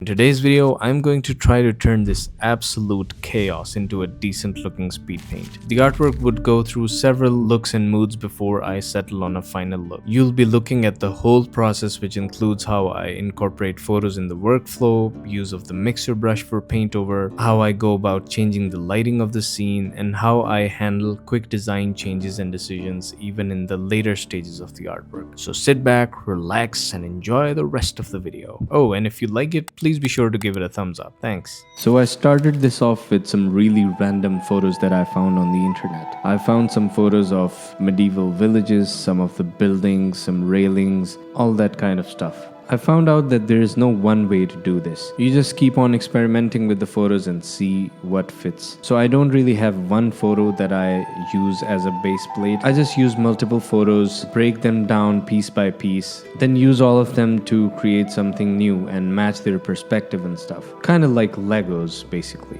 In today's video, I'm going to try to turn this absolute chaos into a decent looking speed paint. The artwork would go through several looks and moods before I settle on a final look. You'll be looking at the whole process, which includes how I incorporate photos in the workflow, use of the mixer brush for paint over, how I go about changing the lighting of the scene, and how I handle quick design changes and decisions even in the later stages of the artwork. So sit back, relax, and enjoy the rest of the video. Oh, and if you like it, please be sure to give it a thumbs up. Thanks. So I started this off with some really random photos that I found on the internet. I found some photos of medieval villages, some of the buildings, some railings, all that kind of stuff. I found out that there is no one way to do this. You just keep on experimenting with the photos and see what fits. So I don't really have one photo that I use as a base plate. I just use multiple photos, break them down piece by piece, then use all of them to create something new and match their perspective and stuff. Kind of like Legos, basically.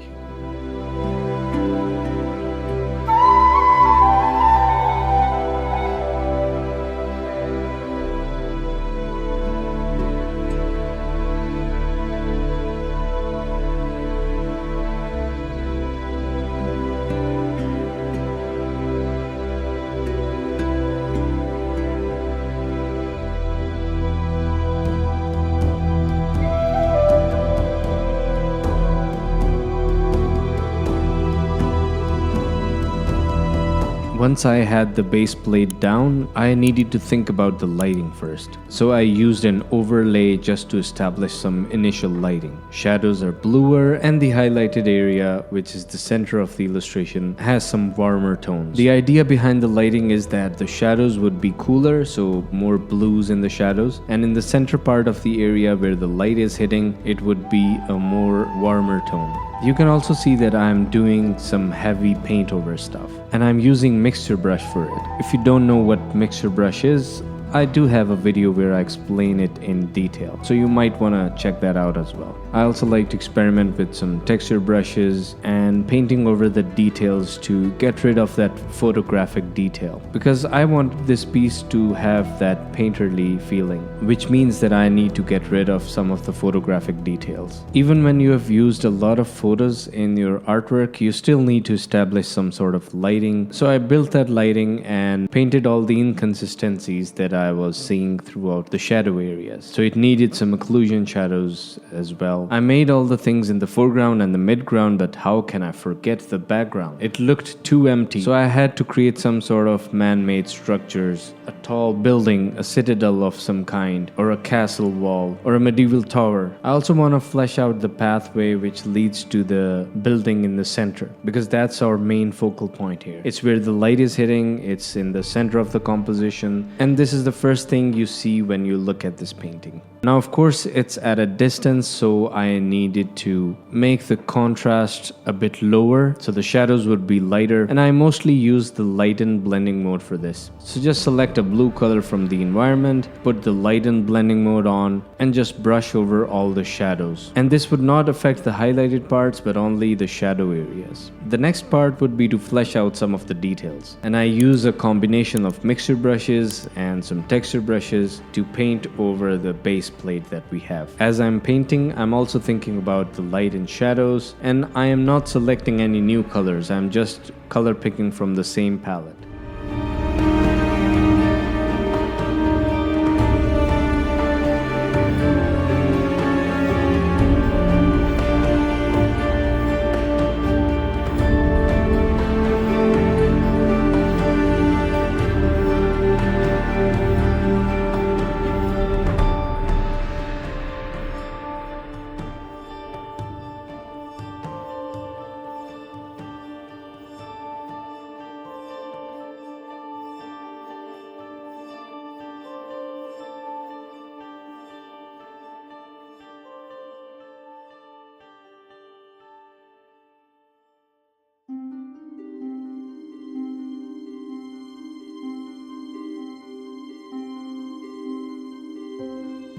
Once I had the base plate down, I needed to think about the lighting first. So I used an overlay just to establish some initial lighting. Shadows are bluer and the highlighted area, which is the center of the illustration, has some warmer tones. The idea behind the lighting is that the shadows would be cooler, so more blues in the shadows, and in the center part of the area where the light is hitting, it would be a more warmer tone. You can also see that I'm doing some heavy paint over stuff, and I'm using mixer brush for it. If you don't know what mixer brush is, I do have a video where I explain it in detail, so you might want to check that out as well. I also like to experiment with some texture brushes and painting over the details to get rid of that photographic detail, because I want this piece to have that painterly feeling, which means that I need to get rid of some of the photographic details. Even when you have used a lot of photos in your artwork, you still need to establish some sort of lighting. So I built that lighting and painted all the inconsistencies that I was seeing throughout the shadow areas. So it needed some occlusion shadows as well. I made all the things in the foreground and the midground, but how can I forget the background? It looked too empty, so I had to create some sort of man-made structures. A tall building, a citadel of some kind, or a castle wall, or a medieval tower. I also want to flesh out the pathway which leads to the building in the center, because that's our main focal point here. It's where the light is hitting, it's in the center of the composition, and this is the first thing you see when you look at this painting. Now, of course, it's at a distance, so I needed to make the contrast a bit lower, so the shadows would be lighter, and I mostly use the lighten blending mode for this. So just select a blue color from the environment, put the lighten blending mode on, and just brush over all the shadows. And this would not affect the highlighted parts, but only the shadow areas. The next part would be to flesh out some of the details, and I use a combination of mixer brushes and some texture brushes to paint over the base plate that we have. As I'm painting, I'm also thinking about the light and shadows, and I am not selecting any new colors. I'm just color picking from the same palette.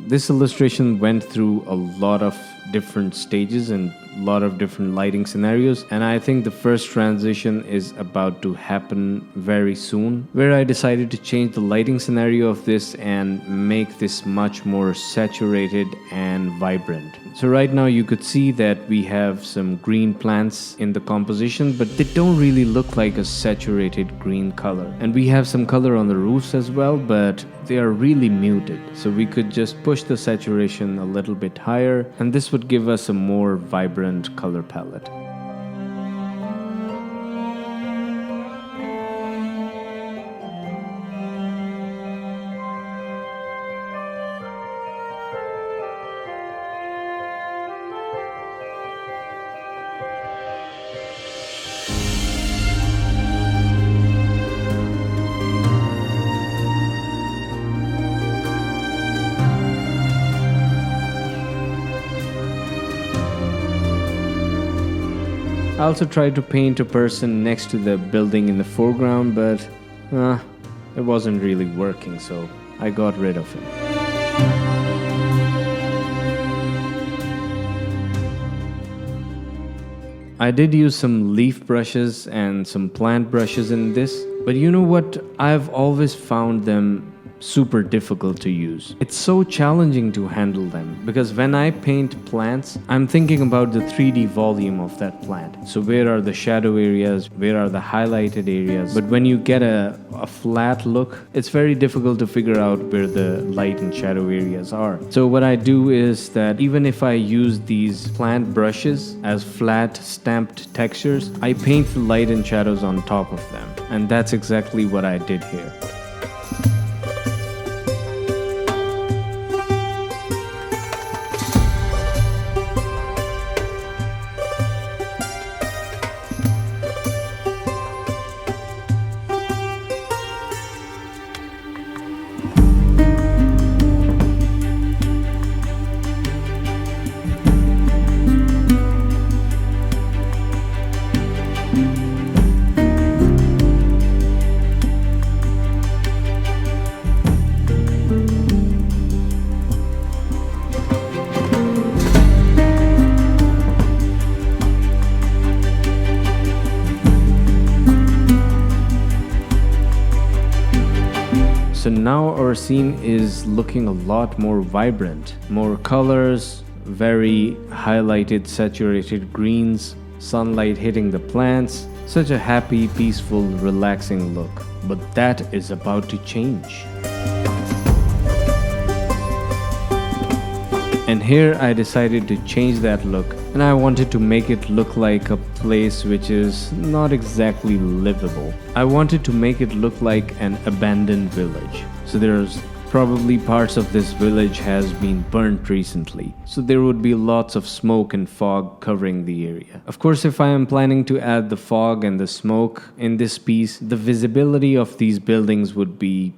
This illustration went through a lot of different stages and a lot of different lighting scenarios, and I think the first transition is about to happen very soon, where I decided to change the lighting scenario of this and make this much more saturated and vibrant. So right now you could see that we have some green plants in the composition, but they don't really look like a saturated green color. And we have some color on the roofs as well, but they are really muted. So we could just push the saturation a little bit higher, and this would give us a more vibrant color palette. I also tried to paint a person next to the building in the foreground, but it wasn't really working, so I got rid of him. I did use some leaf brushes and some plant brushes in this, but you know what? I've always found them super difficult to use. It's so challenging to handle them because when I paint plants, I'm thinking about the 3D volume of that plant. So where are the shadow areas? Where are the highlighted areas? But when you get a flat look, it's very difficult to figure out where the light and shadow areas are. So what I do is that even if I use these plant brushes as flat stamped textures, I paint the light and shadows on top of them. And that's exactly what I did here. So now our scene is looking a lot more vibrant. More colors, very highlighted, saturated greens, sunlight hitting the plants. Such a happy, peaceful, relaxing look. But that is about to change. And here I decided to change that look, and I wanted to make it look like a place which is not exactly livable. I wanted to make it look like an abandoned village. So there's probably parts of this village has been burnt recently. So there would be lots of smoke and fog covering the area. Of course, if I am planning to add the fog and the smoke in this piece, the visibility of these buildings would be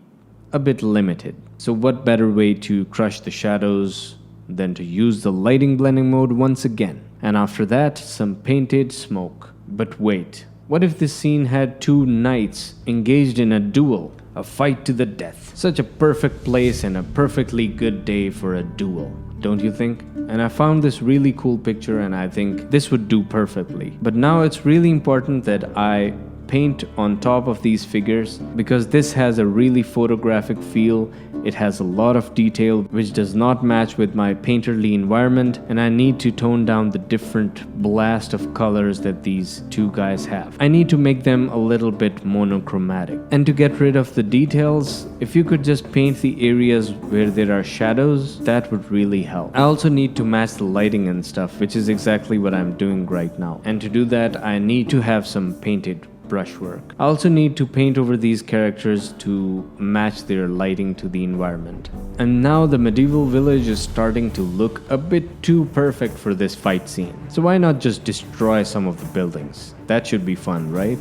a bit limited. So what better way to crush the shadows than to use the lighting blending mode once again. And after that, some painted smoke. But wait, what if this scene had two knights engaged in a duel? A fight to the death. Such a perfect place and a perfectly good day for a duel, don't you think? And I found this really cool picture and I think this would do perfectly. But now it's really important that I paint on top of these figures because this has a really photographic feel. It has a lot of detail which does not match with my painterly environment, and I need to tone down the different blast of colors that these two guys have. I need to make them a little bit monochromatic. And to get rid of the details, if you could just paint the areas where there are shadows, that would really help. I also need to match the lighting and stuff, which is exactly what I'm doing right now. And to do that, I need to have some painted brushwork. I also need to paint over these characters to match their lighting to the environment. And now the medieval village is starting to look a bit too perfect for this fight scene. So why not just destroy some of the buildings? That should be fun, right?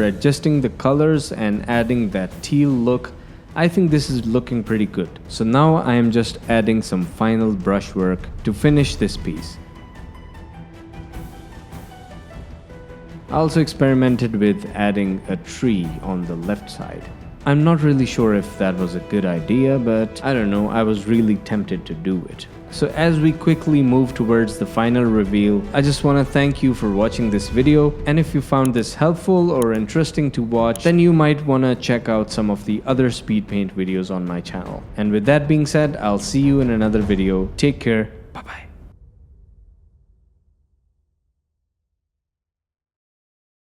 adjusting the colors and adding that teal look, I think this is looking pretty good. So now I am just adding some final brushwork to finish this piece. I also experimented with adding a tree on the left side. I'm not really sure if that was a good idea, but I don't know, I was really tempted to do it. So as we quickly move towards the final reveal, I just want to thank you for watching this video, and if you found this helpful or interesting to watch, then you might want to check out some of the other speed paint videos on my channel. And with that being said, I'll see you in another video. Take care. Bye bye.